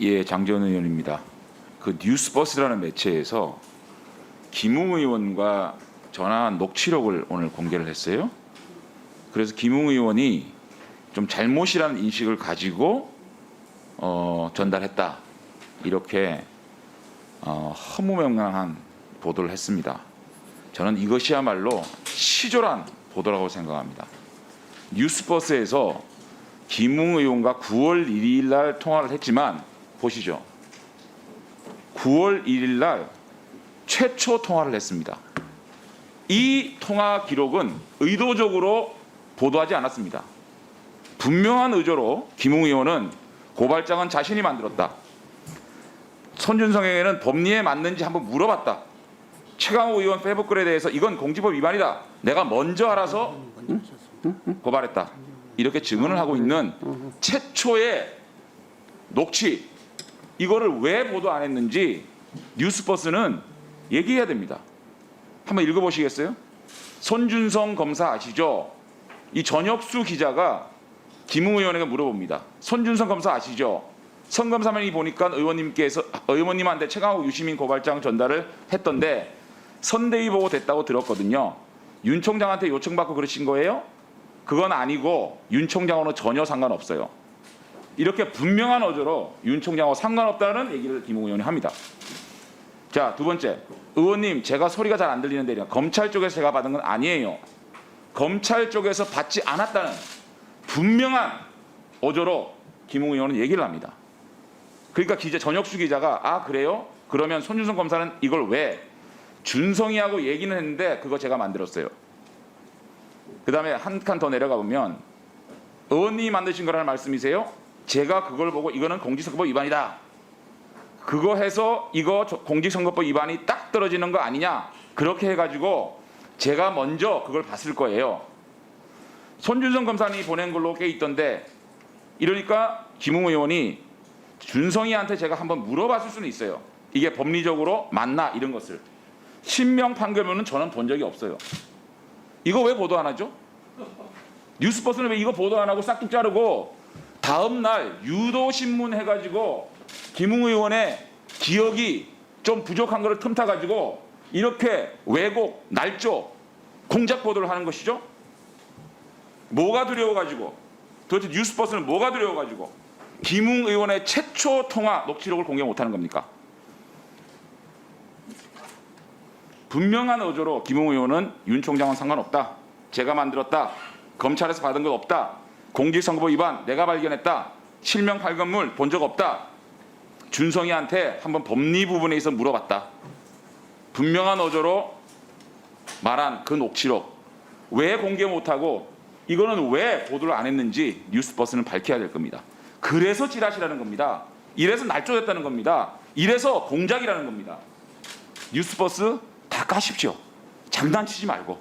예, 장재원 의원입니다. 그 뉴스버스라는 매체에서 김웅 의원과 전화한 녹취록을 오늘 공개를 했어요. 그래서 김웅 의원이 좀 잘못이라는 인식을 가지고 전달했다, 이렇게 허무맹랑한 보도를 했습니다. 저는 이것이야말로 치졸한 보도라고 생각합니다. 뉴스버스에서 김웅 의원과 9월 1일 날 통화를 했지만 보시죠. 9월 1일 날 최초 통화를 했습니다. 이 통화 기록은 의도적으로 보도하지 않았습니다. 분명한 의도로 김웅 의원은 고발장은 자신이 만들었다. 손준성에게는 법리에 맞는지 한번 물어봤다. 최강욱 의원 페이북글에 대해서 이건 공직법 위반이다. 내가 먼저 알아서 고발했다. 이렇게 증언을 하고 있는 최초의 녹취, 이거를 왜 보도 안 했는지 뉴스버스는 얘기해야 됩니다. 한번 읽어보시겠어요? 손준성 검사 아시죠? 이 전혁수 기자가 김웅 의원에게 물어봅니다. 손준성 검사 아시죠? 성검사만이 보니까 의원님한테 최강욱 유시민 고발장 전달을 했던데 선대위 보고 됐다고 들었거든요. 윤 총장한테 요청받고 그러신 거예요? 그건 아니고 윤 총장하고는 전혀 상관없어요. 이렇게 분명한 어조로 윤 총장하고 상관없다는 얘기를 김웅 의원이 합니다. 자, 두 번째, 의원님 제가 소리가 잘 안 들리는데 검찰 쪽에서 제가 받은 건 아니에요. 검찰 쪽에서 받지 않았다는 분명한 어조로 김웅 의원은 얘기를 합니다. 그러니까 전혁수 기자가 아 그래요? 그러면 손준성 검사는 이걸 왜 준성이하고 얘기는 했는데 그거 제가 만들었어요. 그 다음에 한 칸 더 내려가 보면 의원님이 만드신 거라는 말씀이세요? 제가 그걸 보고 이거는 공직선거법 위반이다. 그거 해서 이거 공직선거법 위반이 딱 떨어지는 거 아니냐. 그렇게 해가지고 제가 먼저 그걸 봤을 거예요. 손준성 검사님이 보낸 걸로 꽤 있던데 이러니까 김웅 의원이 준성이한테 제가 한번 물어봤을 수는 있어요. 이게 법리적으로 맞나 이런 것을. 신명 판결문은 저는 본 적이 없어요. 이거 왜 보도 안 하죠? 뉴스버스는 왜 이거 보도 안 하고 싹둑 자르고 다음 날 유도신문 해가지고 김웅 의원의 기억이 좀 부족한 거를 틈타가지고 이렇게 왜곡, 날조, 공작 보도를 하는 것이죠? 뭐가 두려워가지고 도대체 뉴스버스는 뭐가 두려워가지고 김웅 의원의 최초 통화 녹취록을 공개 못하는 겁니까? 분명한 어조로 김웅 의원은 윤 총장은 상관없다. 제가 만들었다. 검찰에서 받은 것 없다. 공직선거법 위반 내가 발견했다. 실명 발견물 본 적 없다. 준성이한테 한번 법리 부분에 있어 물어봤다. 분명한 어조로 말한 그 녹취록 왜 공개 못하고 이거는 왜 보도를 안 했는지 뉴스버스는 밝혀야 될 겁니다. 그래서 찌라시라는 겁니다. 이래서 날조됐다는 겁니다. 이래서 공작이라는 겁니다. 뉴스버스 다 까십시오. 장난치지 말고.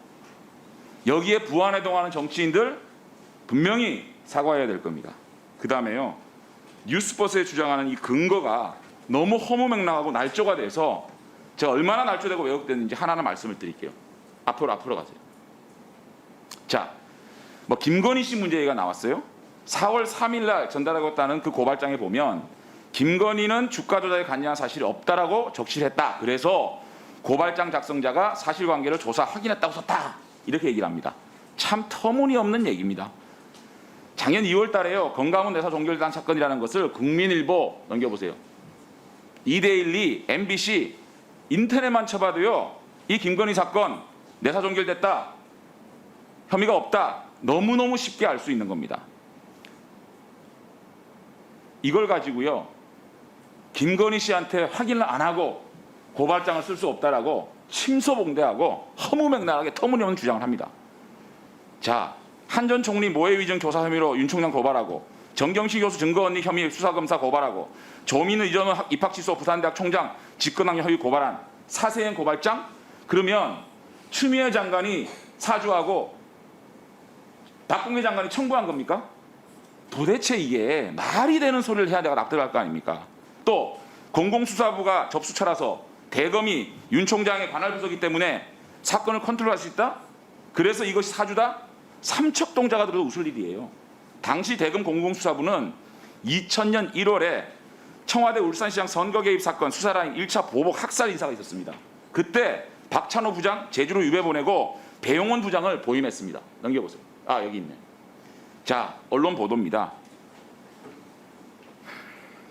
여기에 부안해동하는 정치인들 분명히 사과해야 될 겁니다. 그 다음에요. 뉴스버스에 주장하는 이 근거가 너무 허무맹랑하고 날조가 돼서 제가 얼마나 날조되고 왜곡됐는지 하나하나 말씀을 드릴게요. 앞으로 가세요. 자, 뭐 김건희 씨 문제 얘기가 나왔어요. 4월 3일 날 전달하겠다는 그 고발장에 보면 김건희는 주가 조작에 관여한 사실이 없다라고 적시했다. 그래서 고발장 작성자가 사실관계를 조사 확인했다고 썼다. 이렇게 얘기를 합니다. 참 터무니없는 얘기입니다. 작년 2월 달에요. 건강원 내사 종결단 사건이라는 것을 국민일보 넘겨보세요. 이데일리, MBC, 인터넷만 쳐봐도요. 이 김건희 사건 내사 종결됐다. 혐의가 없다. 너무너무 쉽게 알 수 있는 겁니다. 이걸 가지고요. 김건희 씨한테 확인을 안 하고 고발장을 쓸 수 없다라고 침소봉대하고 허무맹랑하게 터무니없는 주장을 합니다. 자, 한 전 총리 모해위증 조사 혐의로 윤 총장 고발하고 정경식 교수 증거언니 혐의 수사검사 고발하고 조민우 이전호 입학취소 부산대학 총장 직권남용 허위 고발한 사세행 고발장? 그러면 추미애 장관이 사주하고 박근혜 장관이 청구한 겁니까? 도대체 이게 말이 되는 소리를 해야 내가 납득할 거 아닙니까? 또 공공수사부가 접수처라서 대검이 윤 총장의 관할 부서이기 때문에 사건을 컨트롤할 수 있다? 그래서 이것이 사주다? 삼척동자가 들어도 웃을 일이에요. 당시 대검 공공수사부는 2000년 1월에 청와대 울산시장 선거 개입 사건 수사라인 1차 보복 학살 인사가 있었습니다. 그때 박찬호 부장 제주로 유배 보내고 배용원 부장을 보임했습니다. 넘겨보세요. 아, 여기 있네. 자, 언론 보도입니다.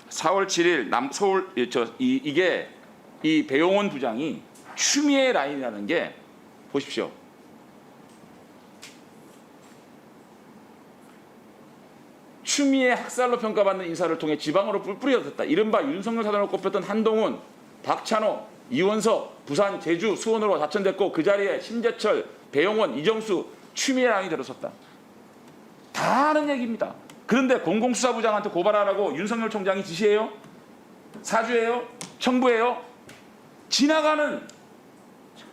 4월 7일 서울 이게 이 배용원 부장이 추미애 라인이라는 게 보십시오. 추미애 학살로 평가받는 인사를 통해 지방으로 뿔뿔이 흩었다. 이른바 윤석열 사단으로 꼽혔던 한동훈, 박찬호, 이원석, 부산, 제주, 수원으로 자천됐고 그 자리에 심재철, 배용원, 이정수, 추미애 라인이 들어섰다. 다 아는 얘기입니다. 그런데 공공수사부장한테 고발하라고 윤석열 총장이 지시해요? 사주해요? 청부해요? 지나가는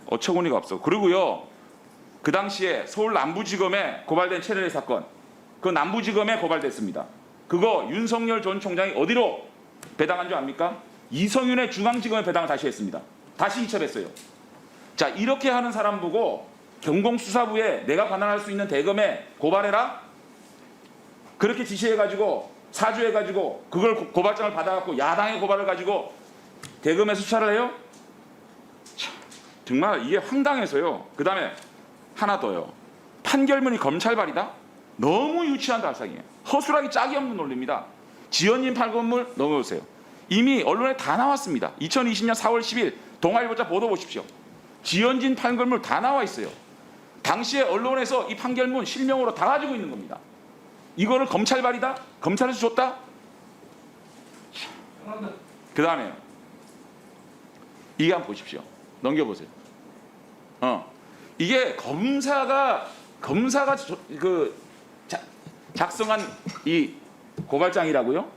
어처구니가 없어. 그리고요, 그 당시에 서울 남부지검에 고발된 체르의 사건, 그 남부지검에 고발됐습니다. 그거 윤석열 전 총장이 어디로 배당한 줄 압니까? 이성윤의 중앙지검에 배당을 다시 했습니다. 다시 이첩했어요. 자, 이렇게 하는 사람 보고 경공수사부에 내가 관할할 수 있는 대검에 고발해라? 그렇게 지시해가지고 사주해가지고 그걸 고발장을 받아갖고 야당의 고발을 가지고 대검에 수사를 해요? 참, 정말 이게 황당해서요. 그 다음에 하나 더요. 판결문이 검찰발이다? 너무 유치한 발상이에요. 허술하기 짝이 없는 논리입니다. 지연진 판결문 넘어오세요. 이미 언론에 다 나왔습니다. 2020년 4월 10일 동아일보자 보도 보십시오. 지연진 판결문 다 나와 있어요. 당시에 언론에서 이 판결문 실명으로 다 가지고 있는 겁니다. 이거를 검찰발이다? 검찰에서 줬다? 그 다음에요. 이게 한번 보십시오. 넘겨보세요. 이게 검사가 작성한 이 고발장이라고요?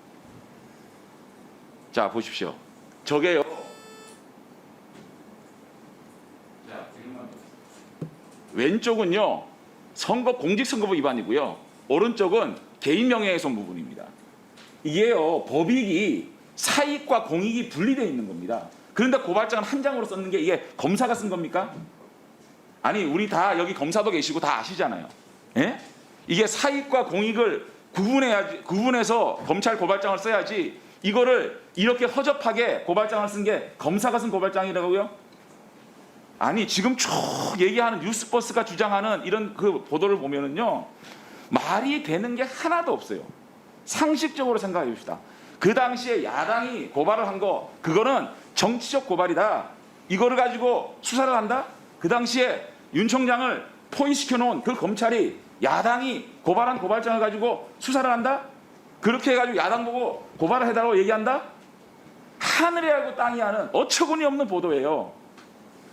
자, 보십시오. 저게요. 자, 왼쪽은요, 공직선거법 위반이고요. 오른쪽은 개인 명예훼손 부분입니다. 이게요, 법익이 사익과 공익이 분리되어 있는 겁니다. 그런데 고발장은 한 장으로 썼는 게 이게 검사가 쓴 겁니까? 아니, 우리 다 여기 검사도 계시고 다 아시잖아요. 예? 이게 사익과 공익을 구분해서 검찰 고발장을 써야지 이거를 이렇게 허접하게 고발장을 쓴 게 검사가 쓴 고발장이라고요? 아니, 지금 쭉 얘기하는 뉴스버스가 주장하는 이런 그 보도를 보면은요, 말이 되는 게 하나도 없어요. 상식적으로 생각해 봅시다. 그 당시에 야당이 고발을 한 거, 그거는 정치적 고발이다. 이거를 가지고 수사를 한다? 그 당시에 윤 총장을 포위시켜 놓은 그 검찰이 야당이 고발한 고발장을 가지고 수사를 한다? 그렇게 해가지고 야당 보고 고발을 해달라고 얘기한다? 하늘이 알고 땅이 아는 어처구니 없는 보도예요.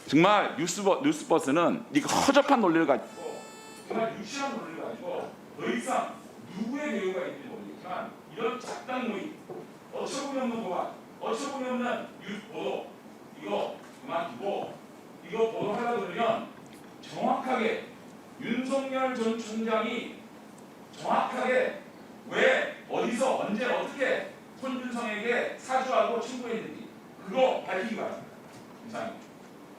정말 뉴스버스는 이거 허접한 논리를 가지고 정말 유치한 논리를 가지고 더 이상 누구의 배우가 있는지 모르겠지만 이런 작당 모임, 어처구니 없는 고발, 어처구니 없는 뉴스 보도, 이거 그만두고 이거 보도하려고 그러면 정확하게 윤석열 전 총장이